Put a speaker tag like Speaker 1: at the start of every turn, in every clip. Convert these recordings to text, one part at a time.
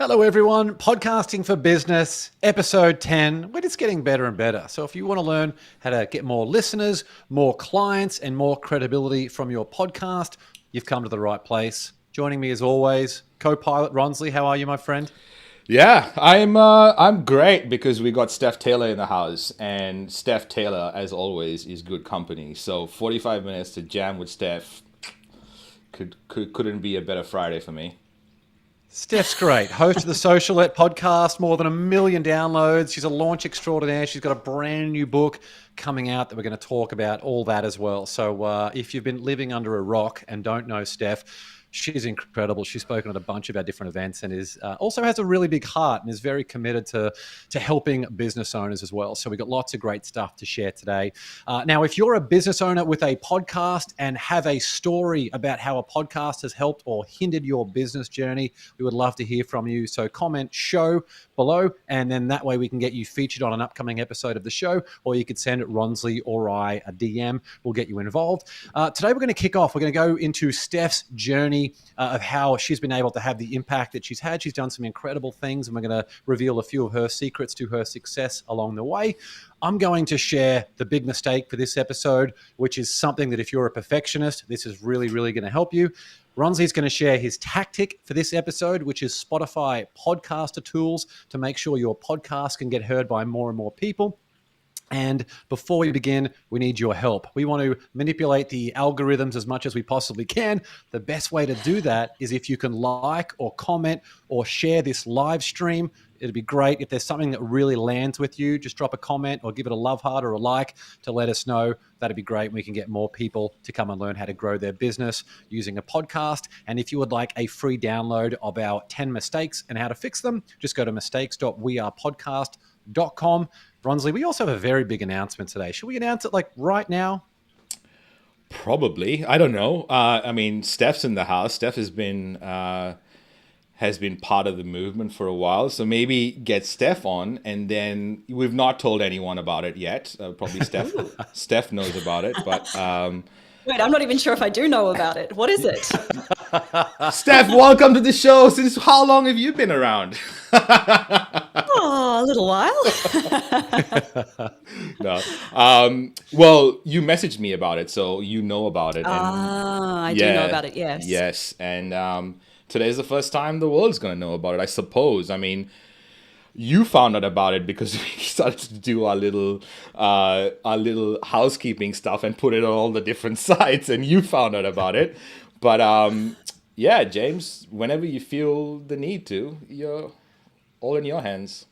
Speaker 1: Hello, everyone. Podcasting for Business, episode 10. We're just getting better and better. So if you want to learn how to get more listeners, more clients, and more credibility from your podcast, you've come to the right place. Joining me as always, co-pilot Ronsley. How are you, my friend?
Speaker 2: Yeah, I'm great because we got Steph Taylor in the house, and Steph Taylor, as always, is good company. So 45 minutes to jam with Steph couldn't be a better Friday for me.
Speaker 1: Steph's great. Host of the Sociallete Podcast, more than 1 million downloads. She's a launch extraordinaire. She's got a brand new book coming out that we're going to talk about, all that as well. So if you've been living under a rock and don't know Steph, she's incredible. She's spoken at a bunch of our different events and is also has a really big heart and is very committed to helping business owners as well. So we've got lots of great stuff to share today. Now, if you're a business owner with a podcast and have a story about how a podcast has helped or hindered your business journey, we would love to hear from you. So comment show below, and then that way we can get you featured on an upcoming episode of the show, or you could send Ronsley or I a DM. We'll get you involved. Today we're going to kick off. We're going to go into Steph's journey of how she's been able to have the impact that she's had. She's done some incredible things, and we're going to reveal a few of her secrets to her success along the way. I'm going to share the big mistake for this episode, which is something that if you're a perfectionist, this is really, really going to help you. Ronsley's going to share his tactic for this episode, which is Spotify podcaster tools to make sure your podcast can get heard by more and more people. And before we begin, we need your help. We want to manipulate the algorithms as much as we possibly can. The best way to do that is if you can like or comment or share this live stream. It'd be great if there's something that really lands with you. Just drop a comment or give it a love heart or a like to let us know. That'd be great. We can get more people to come and learn how to grow their business using a podcast. And if you would like a free download of our 10 mistakes and how to fix them, just go to mistakes.wearepodcast.com. Ronsley, we also have a very big announcement today. Should we announce it like right now?
Speaker 2: Probably. I don't know. Steph's in the house. Steph has been part of the movement for a while. So maybe get Steph on, and then we've not told anyone about it yet. Probably Steph knows about it, but
Speaker 3: wait, I'm not even sure if I do know about it. What is it?
Speaker 2: Steph, welcome to the show. Since how long have you been around?
Speaker 3: Oh, a little while.
Speaker 2: No. Well, you messaged me about it, so you know about it.
Speaker 3: I do know about it, yes.
Speaker 2: Yes, and today's the first time the world's going to know about it, I suppose. I mean, you found out about it because we started to do our little housekeeping stuff and put it on all the different sites, and you found out about it. But yeah, James, whenever you feel the need to, you're all in your hands.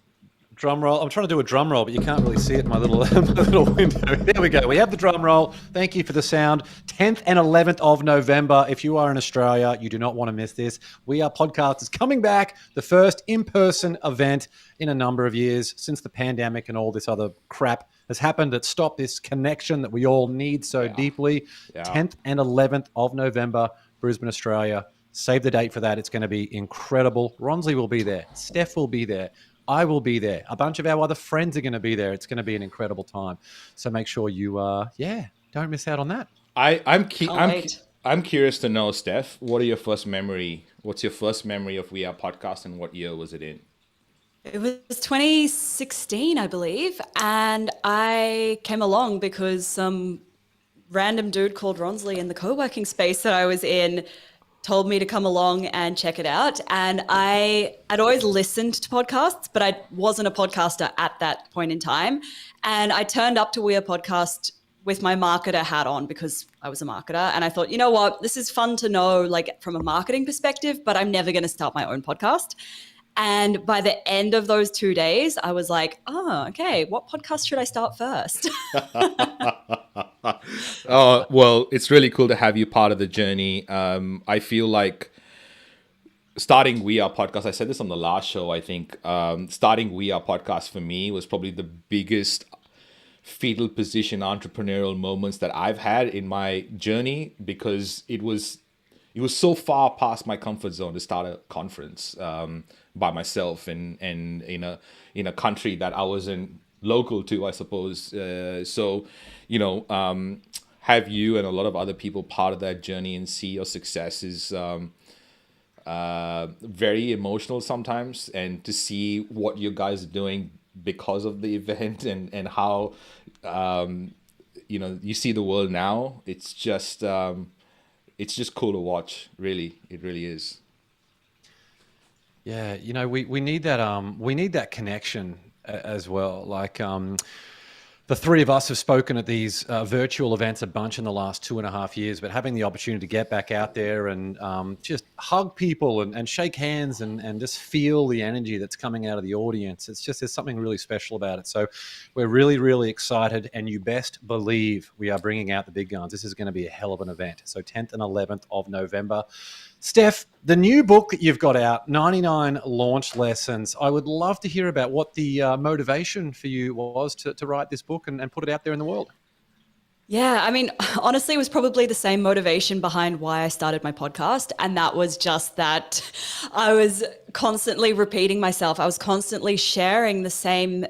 Speaker 1: Drum roll. I'm trying to do a drum roll, but you can't really see it in my little window. There we go. We have the drum roll. Thank you for the sound. 10th and 11th of November. If you are in Australia, you do not want to miss this. We Are Podcasters coming back. The first in-person event in a number of years since the pandemic and all this other crap has happened that stopped this connection that we all need so deeply. Yeah. 10th and 11th of November, Brisbane, Australia. Save the date for that. It's going to be incredible. Ronsley will be there. Steph will be there. I will be there. A bunch of our other friends are going to be there. It's going to be an incredible time. So make sure you, don't miss out on that.
Speaker 2: I'm curious to know, Steph, what's your first memory of We Are Podcast, and what year was it in?
Speaker 3: It was 2016, I believe. And I came along because some random dude called Ronsley in the co-working space that I was in told me to come along and check it out. And I'd always listened to podcasts, but I wasn't a podcaster at that point in time. And I turned up to We Are Podcast with my marketer hat on because I was a marketer. And I thought, you know what, this is fun to know, like from a marketing perspective, but I'm never going to start my own podcast. And by the end of those 2 days, I was like, oh, okay, what podcast should I start first?
Speaker 2: Oh, well, it's really cool to have you part of the journey. I feel like starting We Are Podcast, I said this on the last show, I think, starting We Are Podcast for me was probably the biggest fetal position entrepreneurial moments that I've had in my journey, because it was so far past my comfort zone to start a conference by myself and in a country that I wasn't local to, I suppose. Have you and a lot of other people part of that journey and see your success is very emotional sometimes, and to see what you guys are doing because of the event, and how you see the world now. It's just cool to watch. Really, it really is.
Speaker 1: Yeah, we need that connection as well. Like the three of us have spoken at these virtual events a bunch in the last 2.5 years, but having the opportunity to get back out there and just hug people and shake hands and just feel the energy that's coming out of the audience, there's something really special about it. So we're really, really excited, and you best believe we are bringing out the big guns. This is going to be a hell of an event. So 10th and 11th of November. Steph, the new book that you've got out, 99 Launch Lessons. I would love to hear about what the motivation for you was to write this book and put it out there in the world.
Speaker 3: Yeah, I mean, honestly, it was probably the same motivation behind why I started my podcast. And that was just that I was constantly repeating myself. I was constantly sharing the same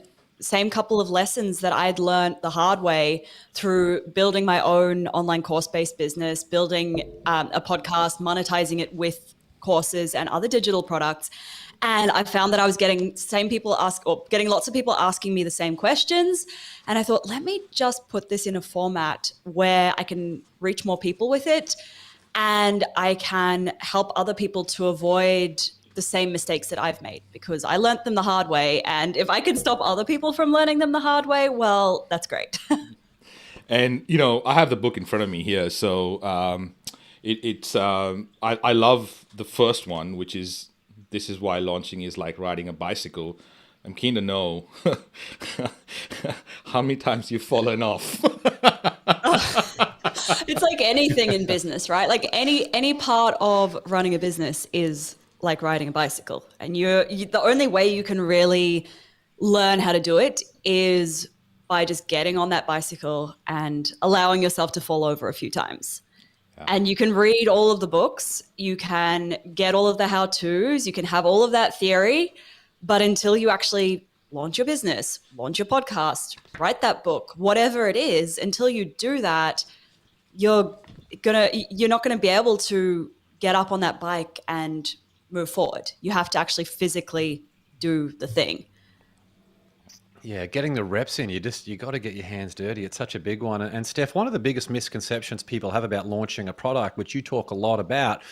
Speaker 3: couple of lessons that I'd learned the hard way through building my own online course-based business, building a podcast, monetizing it with courses and other digital products. And I found that I was getting getting lots of people asking me the same questions. And I thought, let me just put this in a format where I can reach more people with it, and I can help other people to avoid the same mistakes that I've made, because I learned them the hard way. And if I can stop other people from learning them the hard way, well, that's great.
Speaker 2: And, I have the book in front of me here. So I love the first one, which is, this is why launching is like riding a bicycle. I'm keen to know how many times you've fallen off.
Speaker 3: It's like anything in business, right? Like any part of running a business is like riding a bicycle. And the only way you can really learn how to do it is by just getting on that bicycle and allowing yourself to fall over a few times. Yeah. And you can read all of the books, you can get all of the how-tos, you can have all of that theory, but until you actually launch your business, launch your podcast, write that book, whatever it is, until you do that, you're not gonna be able to get up on that bike and move forward. You have to actually physically do the thing.
Speaker 1: Yeah, getting the reps in, you got to get your hands dirty. It's such a big one. And Steph, one of the biggest misconceptions people have about launching a product, which you talk a lot about,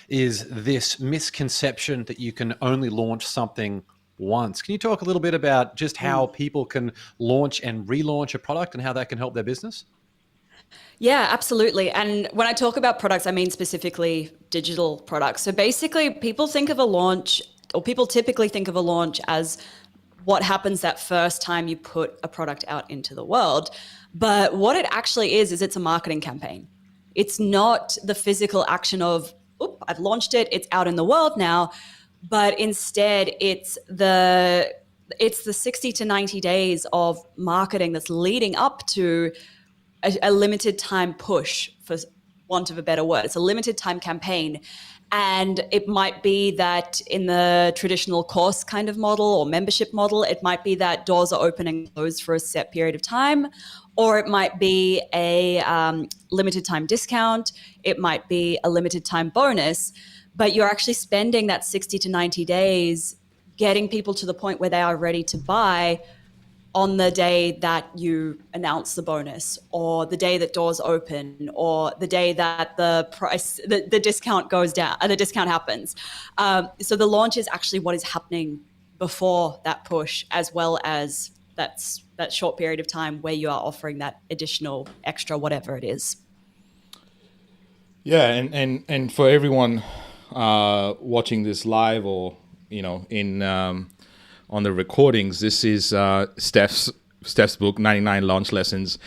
Speaker 1: is this misconception that you can only launch something once. Can you talk a little bit about just how people can launch and relaunch a product and how that can help their business?
Speaker 3: Yeah, absolutely. And when I talk about products, I mean specifically digital products. So basically, people typically think of a launch as what happens that first time you put a product out into the world. But what it actually is it's a marketing campaign. It's not the physical action of, I've launched it, it's out in the world now. But instead, it's the 60 to 90 days of marketing that's leading up to a limited time push, for want of a better word. It's a limited time campaign. And it might be that in the traditional course kind of model or membership model, it might be that doors are open and closed for a set period of time, or it might be a limited time discount. It might be a limited time bonus, but you're actually spending that 60 to 90 days getting people to the point where they are ready to buy on the day that you announce the bonus, or the day that doors open, or the day that the discount goes down, the discount happens. So the launch is actually what is happening before that push, as well as that short period of time where you are offering that additional extra, whatever it is.
Speaker 2: Yeah, and for everyone watching this live or on the recordings, this is Steph's book, 99 Launch Lessons.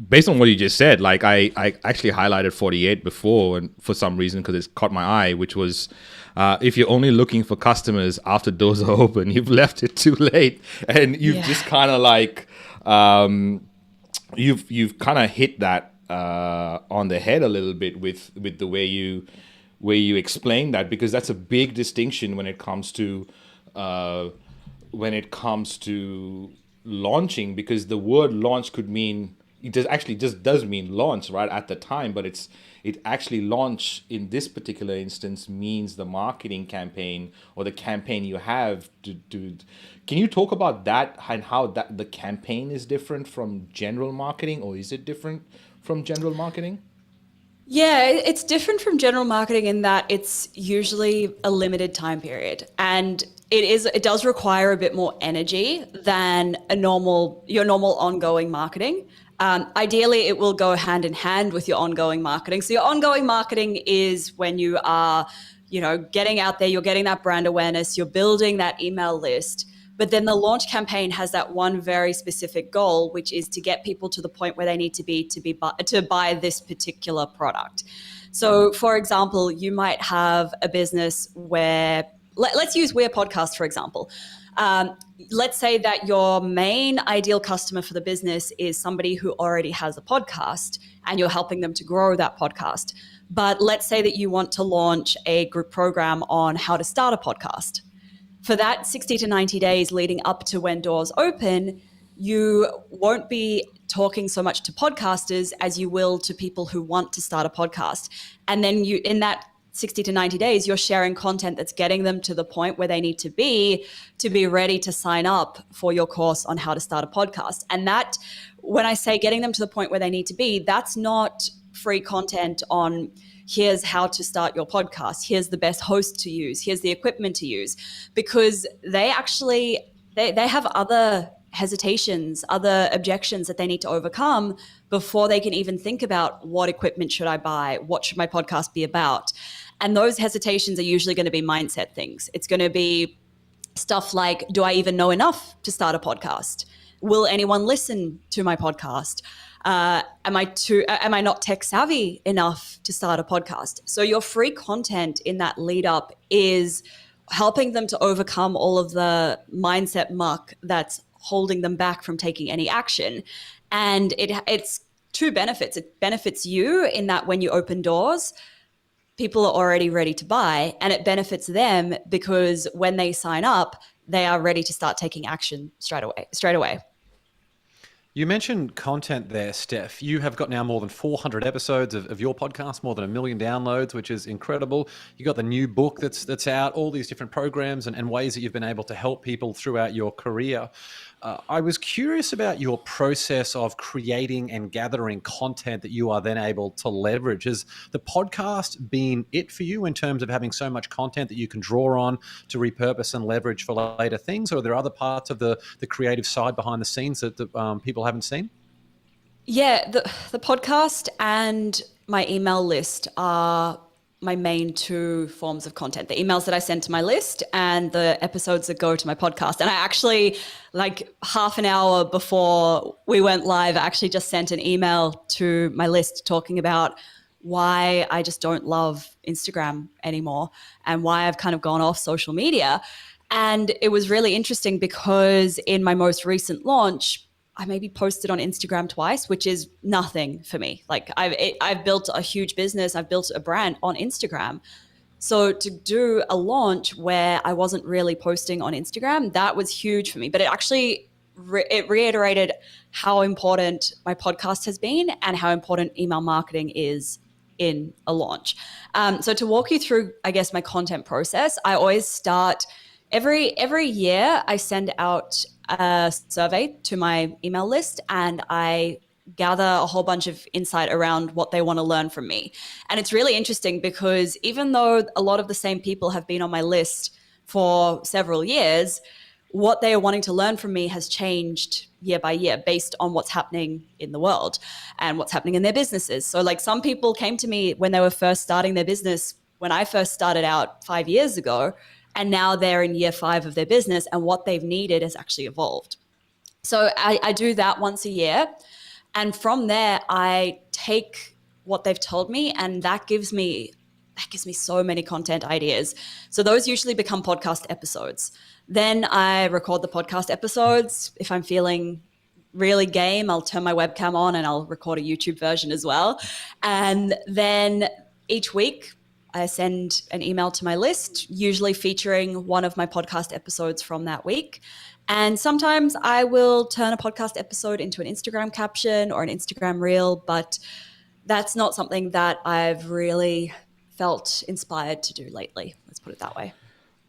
Speaker 2: Based on what you just said, like I actually highlighted 48 before, and for some reason, because it's caught my eye, which was if you're only looking for customers after doors are open, you've left it too late, and you've just kind of like you've kind of hit that on the head a little bit with the way you explain that, because that's a big distinction when it comes to launching, because the word launch could mean does mean launch right at the time, but it actually launch in this particular instance means the marketing campaign or the campaign you have to do. Can you talk about that and how that the campaign is different from general marketing, or is it different from general marketing?
Speaker 3: Yeah, it's different from general marketing in that it's usually a limited time period, and it does require a bit more energy than your normal ongoing marketing. Ideally, it will go hand in hand with your ongoing marketing. So your ongoing marketing is when you are, getting out there, you're getting that brand awareness, you're building that email list. But then the launch campaign has that one very specific goal, which is to get people to the point where they need to buy this particular product. So, for example, you might have a business where, let's use We're Podcast, for example. Let's say that your main ideal customer for the business is somebody who already has a podcast and you're helping them to grow that podcast. But let's say that you want to launch a group program on how to start a podcast. For that 60 to 90 days leading up to when doors open, you won't be talking so much to podcasters as you will to people who want to start a podcast. And then in that 60 to 90 days, you're sharing content that's getting them to the point where they need to be ready to sign up for your course on how to start a podcast. And that, when I say getting them to the point where they need to be, that's not free content on here's how to start your podcast, here's the best host to use, here's the equipment to use, because they have other hesitations, other objections that they need to overcome before they can even think about what equipment should I buy, what should my podcast be about. And those hesitations are usually going to be mindset things. It's going to be stuff like, do I even know enough to start a podcast? Will anyone listen to my podcast? Am I not tech savvy enough to start a podcast? So your free content in that lead up is helping them to overcome all of the mindset muck that's holding them back from taking any action. And it's two benefits. It benefits you in that when you open doors, people are already ready to buy, and it benefits them because when they sign up, they are ready to start taking action straight away.
Speaker 1: You mentioned content there, Steph. You have got now more than 400 episodes of your podcast, more than 1 million downloads, which is incredible. You got the new book that's out, all these different programs and ways that you've been able to help people throughout your career. I was curious about your process of creating and gathering content that you are then able to leverage. Has the podcast been it for you in terms of having so much content that you can draw on to repurpose and leverage for later things? Or are there other parts of the creative side behind the scenes that people haven't seen?
Speaker 3: Yeah, the podcast and my email list are my main two forms of content, the emails that I send to my list and the episodes that go to my podcast. And I actually, like half an hour before we went live, I actually just sent an email to my list talking about why I just don't love Instagram anymore and why I've kind of gone off social media. And it was really interesting because in my most recent launch, I maybe posted on Instagram twice, which is nothing for me. Like I've built a huge business. I've built a brand on Instagram. So to do a launch where I wasn't really posting on Instagram, that was huge for me. But it actually it reiterated how important my podcast has been and how important email marketing is in a launch. So to walk you through, I guess, my content process, I always start every year I send out a survey to my email list and I gather a whole bunch of insight around what they want to learn from me. And it's really interesting because even though a lot of the same people have been on my list for several years, what they are wanting to learn from me has changed year by year based on what's happening in the world and what's happening in their businesses. So like some people came to me when they were first starting their business, when I first started out 5 years ago, and now they're in year 5 of their business and what they've needed has actually evolved. So I do that once a year. And from there, I take what they've told me and that gives me so many content ideas. So those usually become podcast episodes. Then I record the podcast episodes. If I'm feeling really game, I'll turn my webcam on and I'll record a YouTube version as well. And then each week, I send an email to my list, usually featuring one of my podcast episodes from that week. And sometimes I will turn a podcast episode into an Instagram caption or an Instagram reel, but that's not something that I've really felt inspired to do lately. Let's put it that way.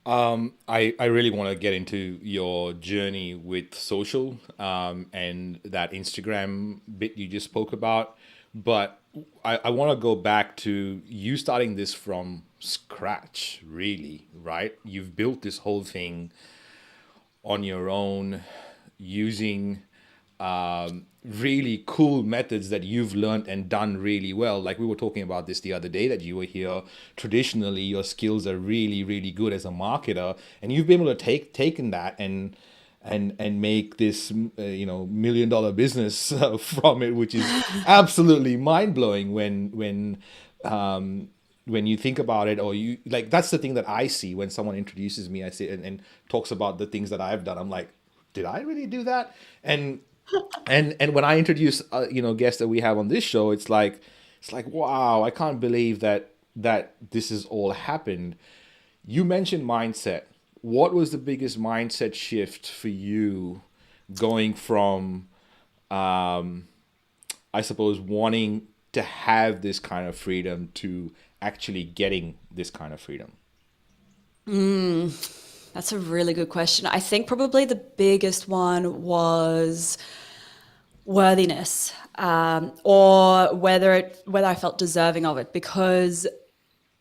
Speaker 2: I really want to get into your journey with social and that Instagram bit you just spoke about. But I want to go back to you starting this from scratch, really, right? You've built this whole thing on your own using really cool methods that you've learned and done really well. Like we were talking about this the other day that you were here. Traditionally, your skills are really, really good as a marketer, and you've been able to taken that and make this $1 million business from it, which is absolutely mind blowing when you think about it, or you like, that's the thing that I see when someone introduces me. I see and talks about the things that I've done. I'm like, did I really do that? And when I introduce guests that we have on this show, it's like wow, I can't believe that this has all happened. You mentioned mindset. What was the biggest mindset shift for you going from I suppose wanting to have this kind of freedom to actually getting this kind of freedom?
Speaker 3: That's a really good question. I think probably the biggest one was worthiness, or whether I felt deserving of it, because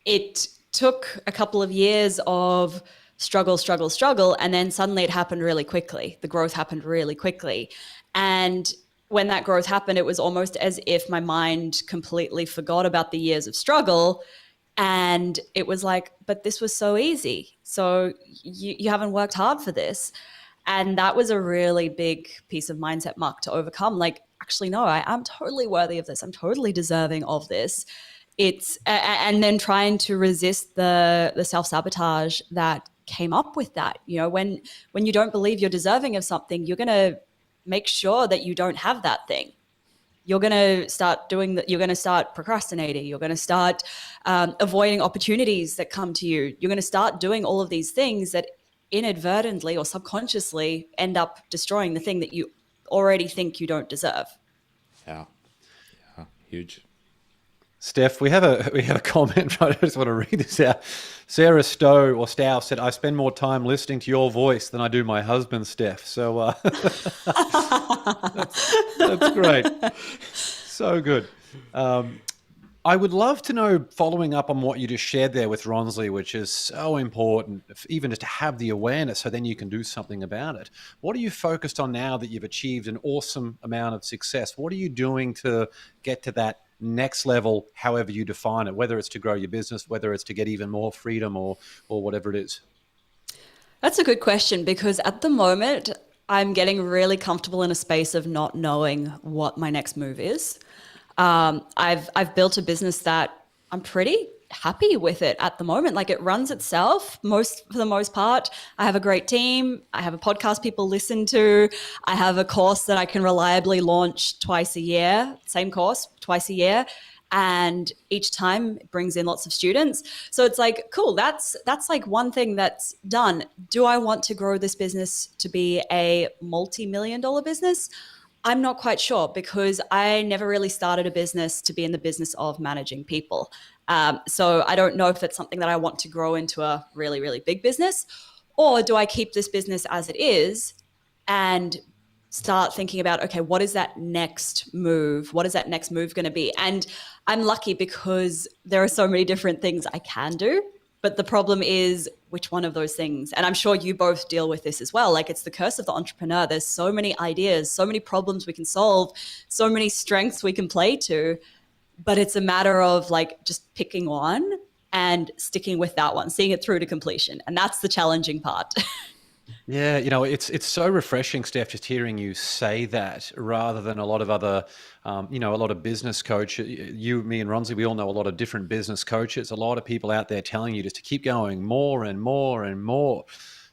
Speaker 3: it took a couple of years of struggle, and then suddenly it happened really quickly. The growth happened really quickly. And when that growth happened, it was almost as if my mind completely forgot about the years of struggle. And it was like, but this was so easy. So you haven't worked hard for this. And that was a really big piece of mindset muck to overcome. Like, actually, no, I am totally worthy of this. I'm totally deserving of this. And then trying to resist the self-sabotage that came up with that. When you don't believe you're deserving of something, you're going to make sure that you don't have that thing. You're going to start doing that. You're going to start procrastinating. You're going to start avoiding opportunities that come to you. You're going to start doing all of these things that inadvertently or subconsciously end up destroying the thing that you already think you don't deserve.
Speaker 2: Yeah, huge.
Speaker 1: Steph, we have a comment, right? I just want to read this out. Sarah Stowe said, I spend more time listening to your voice than I do my husband, Steph. So that's great. So good. I would love to know, following up on what you just shared there with Ronsley, which is so important, even just to have the awareness so then you can do something about it. What are you focused on now that you've achieved an awesome amount of success? What are you doing to get to that next level, however you define it, whether it's to grow your business, whether it's to get even more freedom or whatever it is?
Speaker 3: That's a good question, because at the moment, I'm getting really comfortable in a space of not knowing what my next move is. I've built a business that I'm pretty happy with it at the moment. Like, it runs itself for the most part. I have a great team. I have a podcast people listen to. I have a course that I can reliably launch twice a year, same course twice a year. And each time it brings in lots of students. So it's like, cool, that's like one thing that's done. Do I want to grow this business to be a multi-million-dollar business? I'm not quite sure, because I never really started a business to be in the business of managing people. So I don't know if it's something that I want to grow into a really, really big business, or do I keep this business as it is and start thinking about, okay, what is that next move? What is that next move going to be? And I'm lucky because there are so many different things I can do. But the problem is, which one of those things? And I'm sure you both deal with this as well. Like, it's the curse of the entrepreneur. There's so many ideas, so many problems we can solve, so many strengths we can play to. But it's a matter of like just picking one and sticking with that one, seeing it through to completion. And that's the challenging part.
Speaker 1: Yeah, it's so refreshing, Steph, just hearing you say that, rather than a lot of other, a lot of business coaches. You, me, and Ronsley, we all know a lot of different business coaches. A lot of people out there telling you just to keep going more and more and more.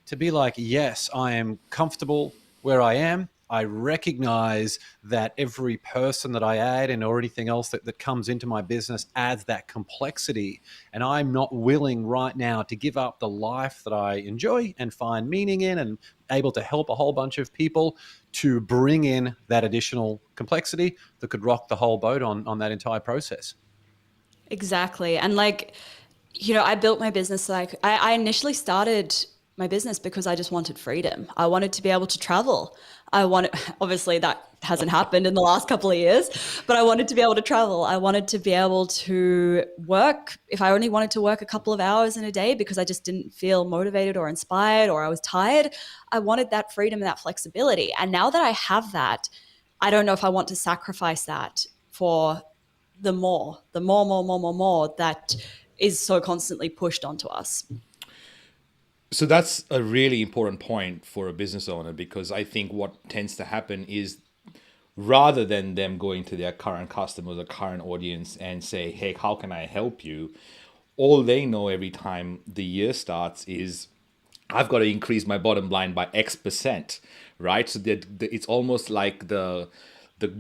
Speaker 1: To be like, yes, I am comfortable where I am. I recognize that every person that I add and or anything else that comes into my business adds that complexity. And I'm not willing right now to give up the life that I enjoy and find meaning in and able to help a whole bunch of people to bring in that additional complexity that could rock the whole boat on that entire process.
Speaker 3: Exactly. And like, I built my business, like I initially started my business because I just wanted freedom. I wanted to be able to travel. Obviously that hasn't happened in the last couple of years, but I wanted to be able to travel. I wanted to be able to work if I only wanted to work a couple of hours in a day because I just didn't feel motivated or inspired or I was tired. I wanted that freedom and that flexibility. And now that I have that, I don't know if I want to sacrifice that for the more that is so constantly pushed onto us.
Speaker 2: So that's a really important point for a business owner, because I think what tends to happen is rather than them going to their current customers or current audience and say, hey, how can I help you? All they know every time the year starts is I've got to increase my bottom line by X%, right? So that it's almost like the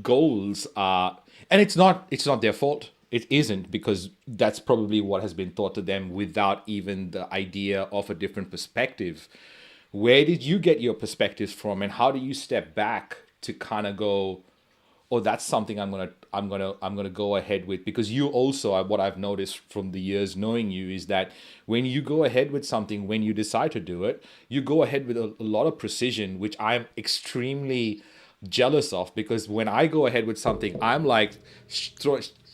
Speaker 2: goals are, and it's not their fault. It isn't, because that's probably what has been taught to them without even the idea of a different perspective. Where did you get your perspectives from, and how do you step back to kind of go, oh, that's something I'm gonna go ahead with? Because you also, what I've noticed from the years knowing you is that when you go ahead with something, when you decide to do it, you go ahead with a lot of precision, which I'm extremely jealous of, because when I go ahead with something, I'm like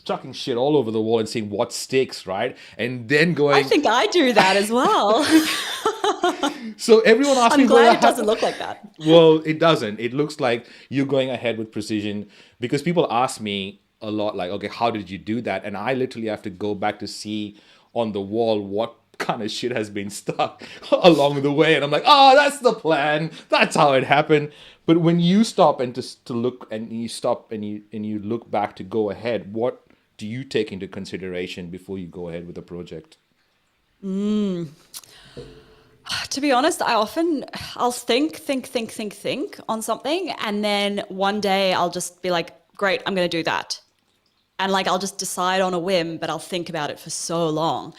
Speaker 2: chucking shit all over the wall and seeing what sticks, right? And then going,
Speaker 3: I think I do that as well.
Speaker 2: So everyone asks me,
Speaker 3: I'm glad it doesn't look like that.
Speaker 2: Well, it doesn't. It looks like you're going ahead with precision, because people ask me a lot, like, okay, how did you do that? And I literally have to go back to see on the wall what kind of shit has been stuck along the way. And I'm like, oh, that's the plan. That's how it happened. But when you stop and to look, and you stop and you look back to go ahead, what do you take into consideration before you go ahead with a project?
Speaker 3: To be honest, I'll think on something, and then one day I'll just be like, great, I'm going to do that. And like, I'll just decide on a whim, but I'll think about it for so long.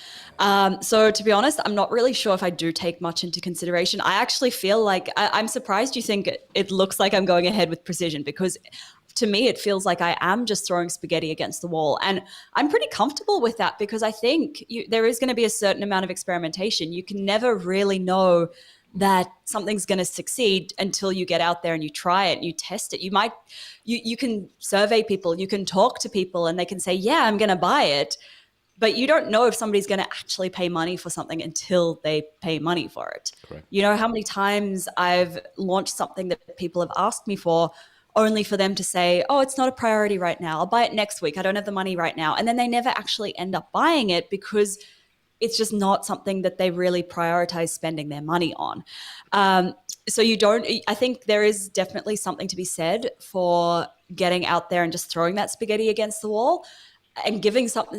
Speaker 3: So to be honest, I'm not really sure if I do take much into consideration. I actually feel like I'm surprised you think it looks like I'm going ahead with precision, because to me, it feels like I am just throwing spaghetti against the wall. And I'm pretty comfortable with that, because I think there is going to be a certain amount of experimentation. You can never really know that something's going to succeed until you get out there and you try it and you test it. You can survey people, you can talk to people, and they can say, yeah, I'm going to buy it. But you don't know if somebody's going to actually pay money for something until they pay money for it.
Speaker 2: Correct.
Speaker 3: You know how many times I've launched something that people have asked me for, only for them to say, oh, it's not a priority right now. I'll buy it next week. I don't have the money right now. And then they never actually end up buying it, because it's just not something that they really prioritize spending their money on. So I think there is definitely something to be said for getting out there and just throwing that spaghetti against the wall and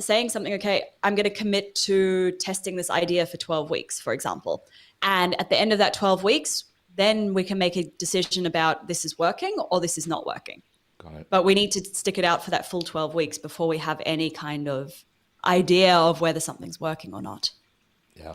Speaker 3: saying something, okay, I'm going to commit to testing this idea for 12 weeks, for example. And at the end of that 12 weeks, then we can make a decision about this is working or this is not working.
Speaker 2: Got it.
Speaker 3: But we need to stick it out for that full 12 weeks before we have any kind of idea of whether something's working or not.
Speaker 2: Yeah.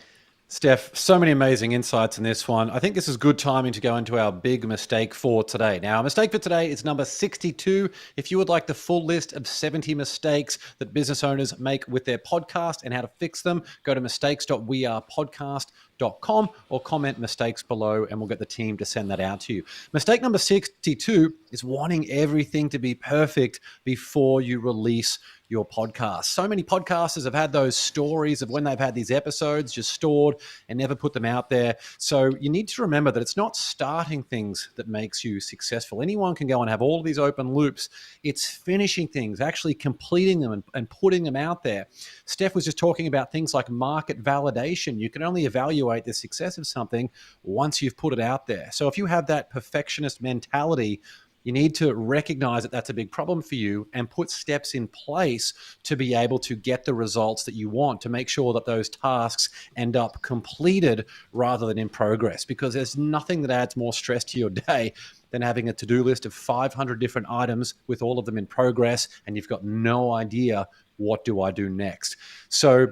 Speaker 1: Steph, so many amazing insights in this one. I think this is good timing to go into our big mistake for today. Now, our mistake for today is number 62. If you would like the full list of 70 mistakes that business owners make with their podcast and how to fix them, go to mistakes.wearepodcast.com or comment mistakes below, and we'll get the team to send that out to you. Mistake number 62 is wanting everything to be perfect before you release your podcast. So many podcasters have had those stories of when they've had these episodes just stored and never put them out there. So you need to remember that it's not starting things that makes you successful. Anyone can go and have all of these open loops. It's finishing things, actually completing them and putting them out there. Steph was just talking about things like market validation. You can only evaluate the success of something once you've put it out there. So if you have that perfectionist mentality, You need to recognize that that's a big problem for you and put steps in place to be able to get the results that you want, to make sure that those tasks end up completed rather than in progress, because there's nothing that adds more stress to your day than having a to-do list of 500 different items with all of them in progress, and you've got no idea, what do I do next? So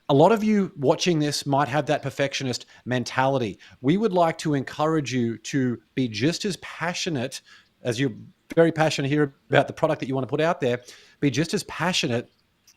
Speaker 1: a lot of you watching this might have that perfectionist mentality. We would like to encourage you to be just as passionate as you're very passionate here about the product that you want to put out there. Be just as passionate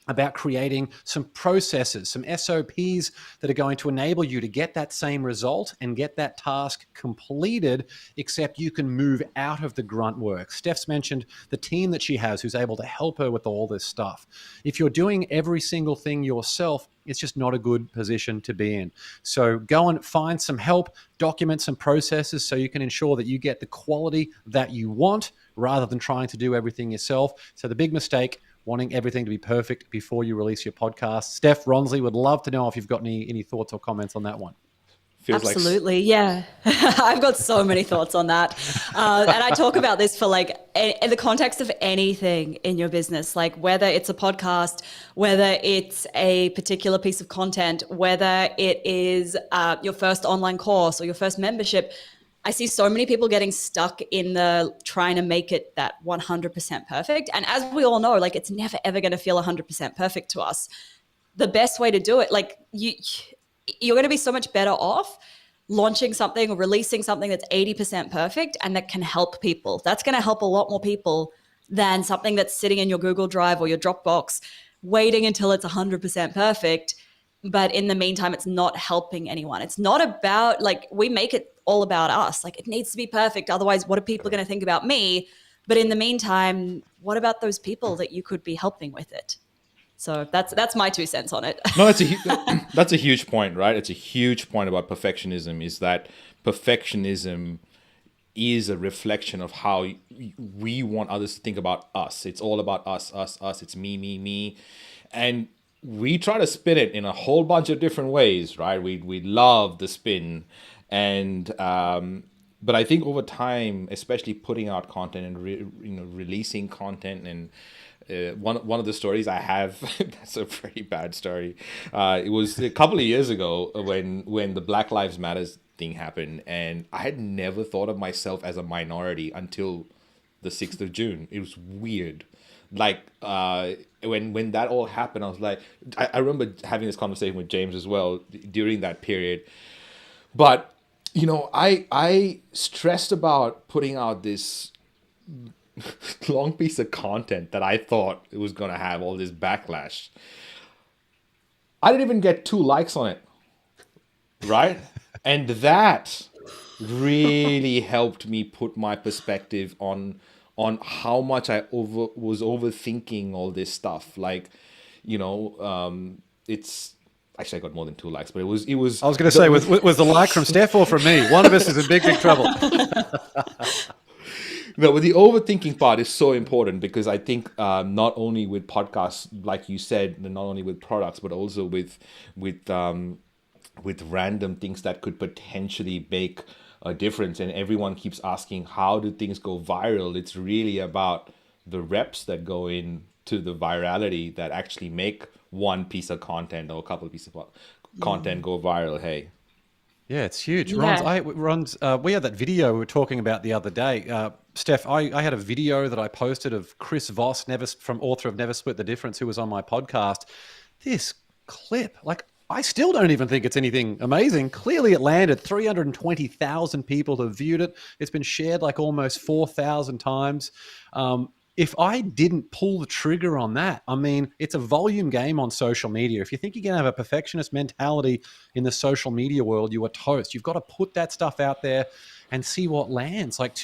Speaker 1: about creating some processes, some SOPs that are going to enable you to get that same result and get that task completed, except you can move out of the grunt work. Steph's mentioned the team that she has who's able to help her with all this stuff. If you're doing every single thing yourself, it's just not a good position to be in. So go and find some help, document some processes so you can ensure that you get the quality that you want rather than trying to do everything yourself. So the big mistake, wanting everything to be perfect before you release your podcast. Steph, Ronsley, would love to know if you've got any thoughts or comments on that one.
Speaker 3: Absolutely, yeah. I've got so many thoughts on that. And I talk about this for like in the context of anything in your business, like whether it's a podcast, whether it's a particular piece of content, whether it is your first online course or your first membership. I see so many people getting stuck in the trying to make it that 100% perfect. And as we all know, like it's never, ever going to feel 100% perfect to us. The best way to do it, like you're going to be so much better off launching something or releasing something that's 80% perfect and that can help people. That's going to help a lot more people than something that's sitting in your Google Drive or your Dropbox, waiting until it's 100% perfect. But in the meantime, it's not helping anyone. It's not about, like, we make it all about us. Like, it needs to be perfect. Otherwise, what are people going to think about me? But in the meantime, what about those people that you could be helping with it? So that's my 2 cents on it.
Speaker 2: No, that's a huge point, right? It's a huge point about perfectionism, is that perfectionism is a reflection of how we want others to think about us. It's all about us. It's me. And we try to spin it in a whole bunch of different ways, right? We love the spin. And but I think over time, especially putting out content and releasing content, and one of the stories I have, that's a very bad story. It was a couple of years ago when the Black Lives Matter thing happened, and I had never thought of myself as a minority until the 6th of June. It was weird. Like when that all happened, I was like, I remember having this conversation with James as well during that period. But I stressed about putting out this long piece of content that I thought it was going to have all this backlash. I didn't even get 2 likes on it, right? And that really helped me put my perspective on how much I was overthinking all this stuff. Like, it's actually I got more than 2 likes, but it was. I
Speaker 1: was going to say, was the like from Steph or from me? One of us is in big trouble.
Speaker 2: No, but the overthinking part is so important, because I think not only with podcasts, like you said, not only with products, but also with random things that could potentially make a difference. And everyone keeps asking, how do things go viral? It's really about the reps that go into the virality that actually make one piece of content or a couple of pieces of content go viral. Hey.
Speaker 1: Yeah, it's huge.
Speaker 3: Yeah.
Speaker 1: Ron's, we had that video we were talking about the other day. Steph, I had a video that I posted of Chris Voss, author of Never Split the Difference, who was on my podcast. This clip, like, I still don't even think it's anything amazing. Clearly it landed. 320,000 people have viewed it. It's been shared like almost 4,000 times. If I didn't pull the trigger on that, I mean, it's a volume game on social media. If you think you're going to have a perfectionist mentality in the social media world, you are toast. You've got to put that stuff out there and see what lands. Like,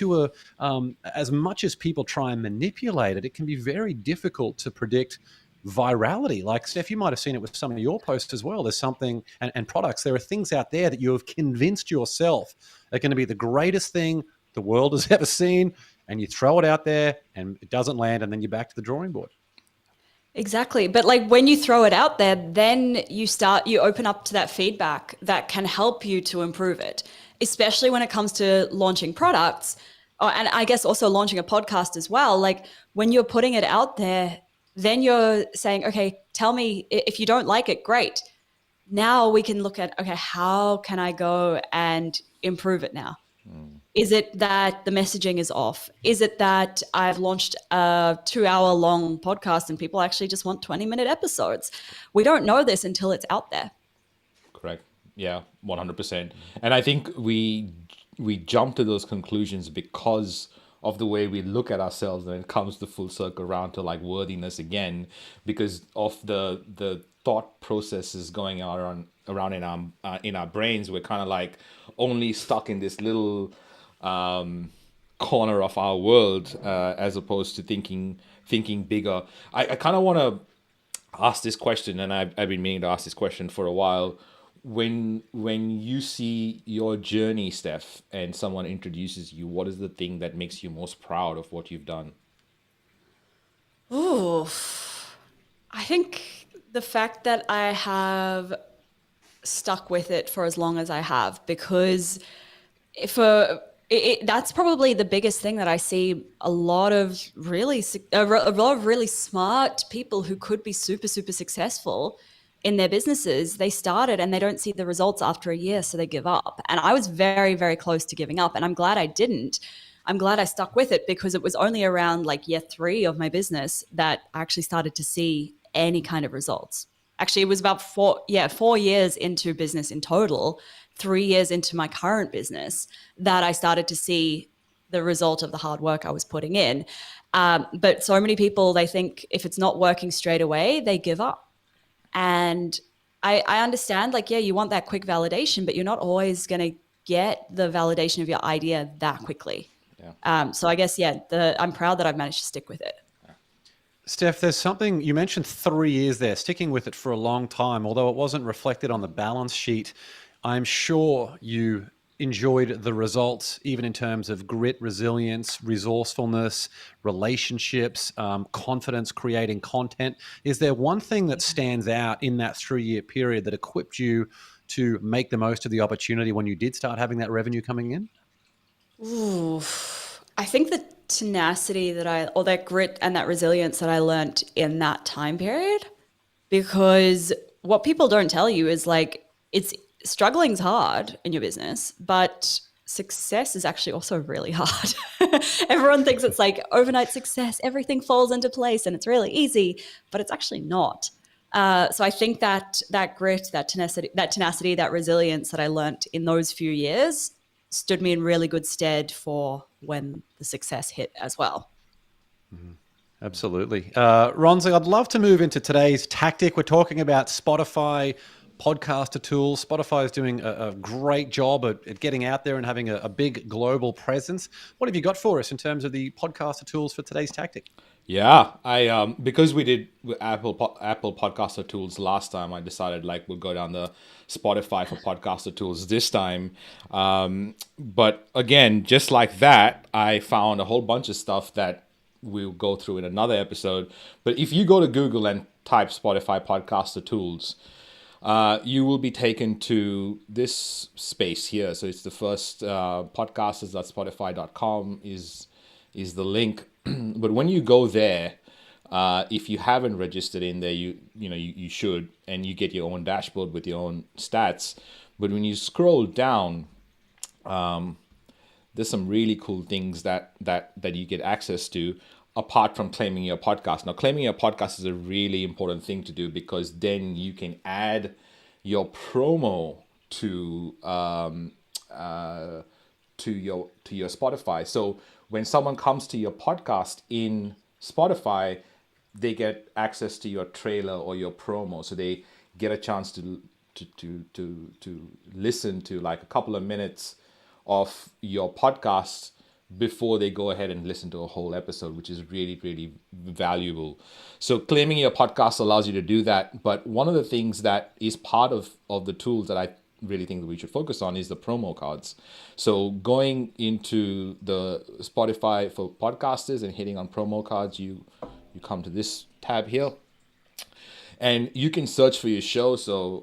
Speaker 1: as much as people try and manipulate it, it can be very difficult to predict virality. Like, Steph, you might have seen it with some of your posts as well. There's something and products. There are things out there that you have convinced yourself are going to be the greatest thing the world has ever seen, and you throw it out there and it doesn't land, and then you're back to the drawing board.
Speaker 3: Exactly. But like when you throw it out there, then you open up to that feedback that can help you to improve it, especially when it comes to launching products. Oh, and I guess also launching a podcast as well. Like when you're putting it out there, then you're saying, okay, tell me if you don't like it, great. Now we can look at, okay, how can I go and improve it now? Is it that the messaging is off? Is it that I've launched a 2-hour long podcast and people actually just want 20-minute episodes? We don't know this until it's out there.
Speaker 2: Correct. Yeah, 100%. And I think we jump to those conclusions because of the way we look at ourselves, and it comes to full circle around to like worthiness again, because of the thought processes going around in our brains. We're kind of like only stuck in this little corner of our world, as opposed to thinking bigger. I kind of want to ask this question, and I've been meaning to ask this question for a while. When you see your journey, Steph, and someone introduces you, what is the thing that makes you most proud of what you've done?
Speaker 3: Ooh, I think the fact that I have stuck with it for as long as I have, because that's probably the biggest thing that I see a lot of really smart people who could be super, super successful in their businesses. They started and they don't see the results after a year, so they give up. And I was very, very close to giving up, and I'm glad I didn't. I'm glad I stuck with it, because it was only around like year 3 of my business that I actually started to see any kind of results. Actually, it was about 4 years into business in total, 3 years into my current business, that I started to see the result of the hard work I was putting in. But so many people, they think if it's not working straight away, they give up. And I understand, like, yeah, you want that quick validation, but you're not always going to get the validation of your idea that quickly. Yeah. So I guess, I'm proud that I've managed to stick with it.
Speaker 1: Steph, there's something, you mentioned 3 years there, sticking with it for a long time, although it wasn't reflected on the balance sheet. I'm sure you enjoyed the results, even in terms of grit, resilience, resourcefulness, relationships, confidence, creating content. Is there one thing that stands out in that 3-year period that equipped you to make the most of the opportunity when you did start having that revenue coming in?
Speaker 3: Ooh, I think the tenacity or that grit and that resilience that I learned in that time period, because what people don't tell you is like, struggling's hard in your business, but success is actually also really hard. Everyone thinks it's like overnight success, everything falls into place and it's really easy, but it's actually not. So I think that grit, that tenacity, that resilience that I learned in those few years stood me in really good stead for when the success hit as well.
Speaker 1: Mm-hmm. Absolutely. Ronsley, I'd love to move into today's tactic. We're talking about Spotify podcaster tools. Spotify is doing a great job at getting out there and having a big global presence. What have you got for us in terms of the podcaster tools for today's tactic?
Speaker 2: Yeah, I because we did Apple podcaster tools last time, I decided like we'll go down the Spotify for podcaster tools this time. But again, just like that, I found a whole bunch of stuff that we'll go through in another episode. But if you go to Google and type Spotify podcaster tools, you will be taken to this space here. So it's the first podcasters.spotify.com is the link. But when you go there, if you haven't registered in there, you should, and you get your own dashboard with your own stats. But when you scroll down, there's some really cool things that you get access to, apart from claiming your podcast. Now, claiming your podcast is a really important thing to do, because then you can add your promo to your Spotify. So when someone comes to your podcast in Spotify, they get access to your trailer or your promo. So they get a chance to listen to like a couple of minutes of your podcast before they go ahead and listen to a whole episode, which is really, really valuable. So claiming your podcast allows you to do that. But one of the things that is part of the tools that I really think that we should focus on is the promo cards. So going into the Spotify for podcasters and hitting on promo cards, you come to this tab here, and you can search for your show. So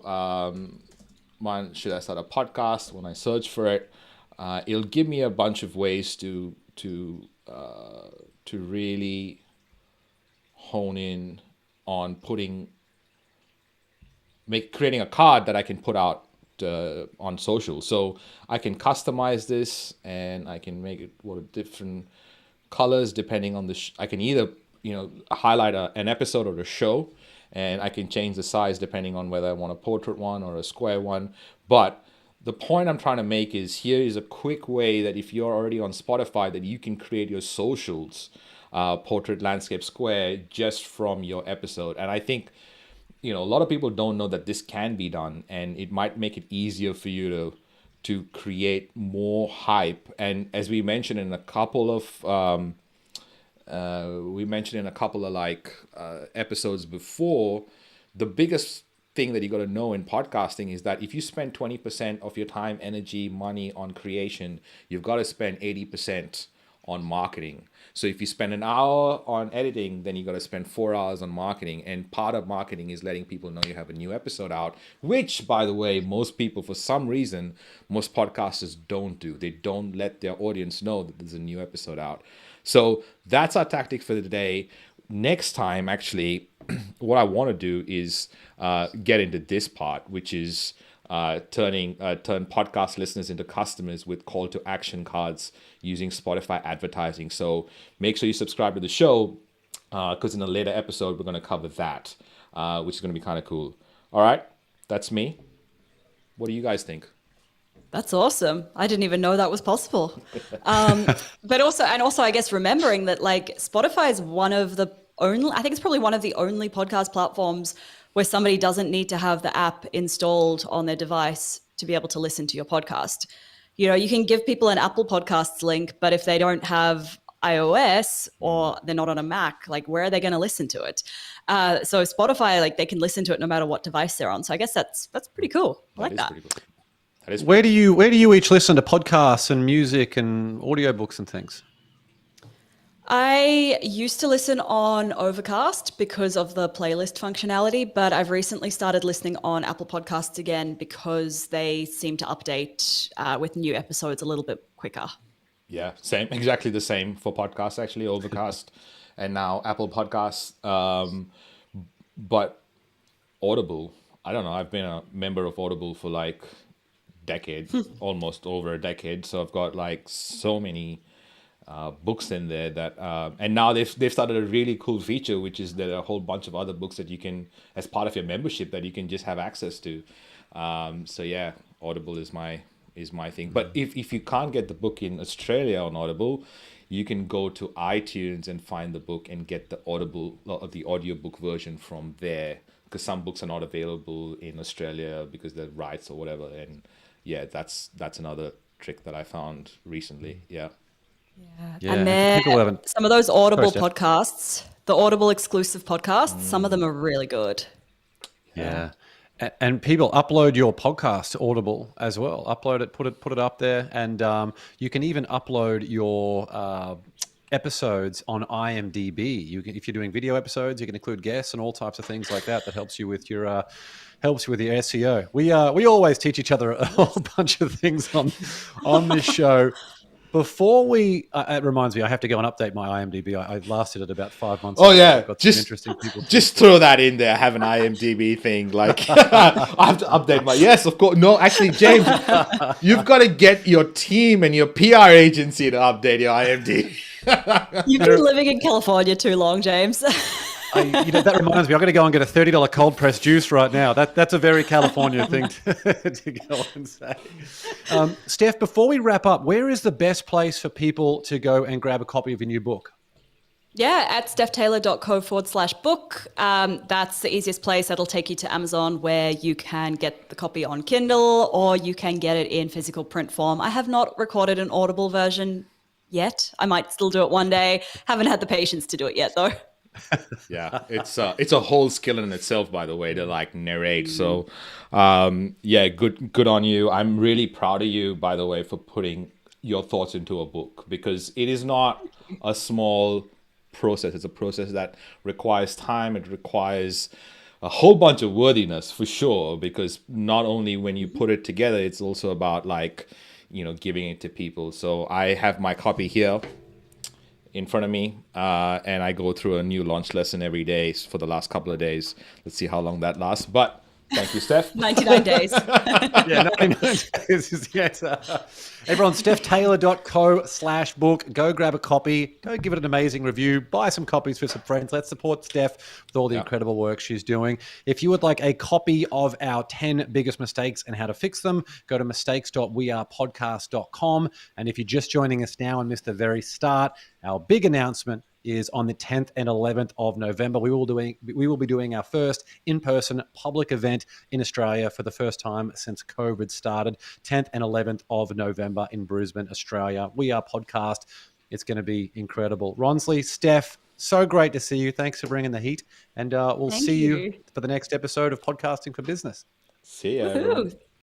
Speaker 2: should I start a podcast? When I search for it, it'll give me a bunch of ways to to really hone in on creating a card that I can put out on social. So I can customize this, and I can make it different colors depending on I can either highlight an episode or a show, and I can change the size depending on whether I want a portrait one or a square one. But the point I'm trying to make is, here is a quick way that if you're already on Spotify, that you can create your socials, portrait, landscape, square, just from your episode. And I think a lot of people don't know that this can be done, and it might make it easier for you to create more hype. And as we mentioned in a couple of episodes before, the biggest thing that you got to know in podcasting is that if you spend 20% of your time, energy, money on creation, you've got to spend 80% on marketing. So if you spend an hour on editing, then you got to spend 4 hours on marketing. And part of marketing is letting people know you have a new episode out, which, by the way, most people, for some reason, most podcasters don't do. They don't let their audience know that there's a new episode out. So that's our tactic for the day. Next time, actually, what I want to do is get into this part, which is turn podcast listeners into customers with call to action cards using Spotify advertising. So make sure you subscribe to the show, because in a later episode, we're going to cover that, which is going to be kind of cool. All right, that's me. What do you guys think?
Speaker 3: That's awesome. I didn't even know that was possible. But also, I guess remembering that Spotify is I think it's probably one of the only podcast platforms where somebody doesn't need to have the app installed on their device to be able to listen to your podcast. You can give people an Apple Podcasts link, but if they don't have iOS or they're not on a Mac, where are they going to listen to it? So Spotify, they can listen to it no matter what device they're on. So I guess that's pretty cool. I like that.
Speaker 2: Pretty cool.
Speaker 1: Where do you each listen to podcasts and music and audiobooks and things?
Speaker 3: I used to listen on Overcast because of the playlist functionality, but I've recently started listening on Apple Podcasts again because they seem to update with new episodes a little bit quicker.
Speaker 2: Yeah, same, exactly the same for podcasts, actually, Overcast and now Apple Podcasts. But Audible, I don't know, I've been a member of Audible for decade, almost over a decade. So I've got so many books in there that and now they've started a really cool feature, which is there are a whole bunch of other books that you can, as part of your membership, that you can just have access to. So yeah, Audible is my thing. But if you can't get the book in Australia on Audible, you can go to iTunes and find the book and get the audiobook version from there, because some books are not available in Australia because they're rights or whatever. And yeah, that's another trick that I found recently. Yeah.
Speaker 3: Yeah. And then some of those Audible podcasts, the Audible exclusive podcasts, some of them are really good.
Speaker 1: Yeah. And people upload your podcast to Audible as well. Upload it, put it up there, and you can even upload your episodes on IMDb. If you're doing video episodes, you can include guests and all types of things like that. That helps you with your SEO. We always teach each other a whole bunch of things on this show. Before it reminds me, I have to go and update my IMDb. I lasted it about 5 months.
Speaker 2: Oh yeah,
Speaker 1: got some interesting people.
Speaker 2: Just throw that in there. I have an IMDb thing. I have to update my. Yes, of course. No, actually, James, you've got to get your team and your PR agency to update your IMDb.
Speaker 3: You've been living in California too long, James.
Speaker 1: That reminds me, I'm going to go and get a $30 cold pressed juice right now. That's a very California thing to go and say. Steph, before we wrap up, where is the best place for people to go and grab a copy of your new book?
Speaker 3: Yeah, at stephtaylor.co/book. That's the easiest place. That'll take you to Amazon, where you can get the copy on Kindle, or you can get it in physical print form. I have not recorded an Audible version yet. I might still do it one day. Haven't had the patience to do it yet, though.
Speaker 2: Yeah, it's a whole skill in itself, by the way, to narrate. So yeah, good on you. I'm really proud of you, by the way, for putting your thoughts into a book, because it is not a small process. It's a process that requires time. It requires a whole bunch of worthiness, for sure, because not only when you put it together, it's also about giving it to people. So I have my copy here. in front of me, and I go through a new launch lesson every day for the last couple of days. Let's see how long that lasts. But thank you, Steph.
Speaker 3: 99 days.
Speaker 1: Yeah, 99 days. Yes. Everyone, StephTaylor.co/book. Go grab a copy. Go give it an amazing review. Buy some copies for some friends. Let's support Steph with all the incredible work she's doing. If you would like a copy of our 10 biggest mistakes and how to fix them, go to mistakes.wearepodcast.com. And if you're just joining us now and missed the very start, our big announcement is on the 10th and 11th of November. We will be doing our first in-person public event in Australia for the first time since COVID started. 10th and 11th of November in Brisbane, Australia. We Are Podcast. It's going to be incredible. Ronsley, Steph, so great to see you. Thanks for bringing the heat. And we'll see you for the next episode of Podcasting for Business.
Speaker 2: See ya.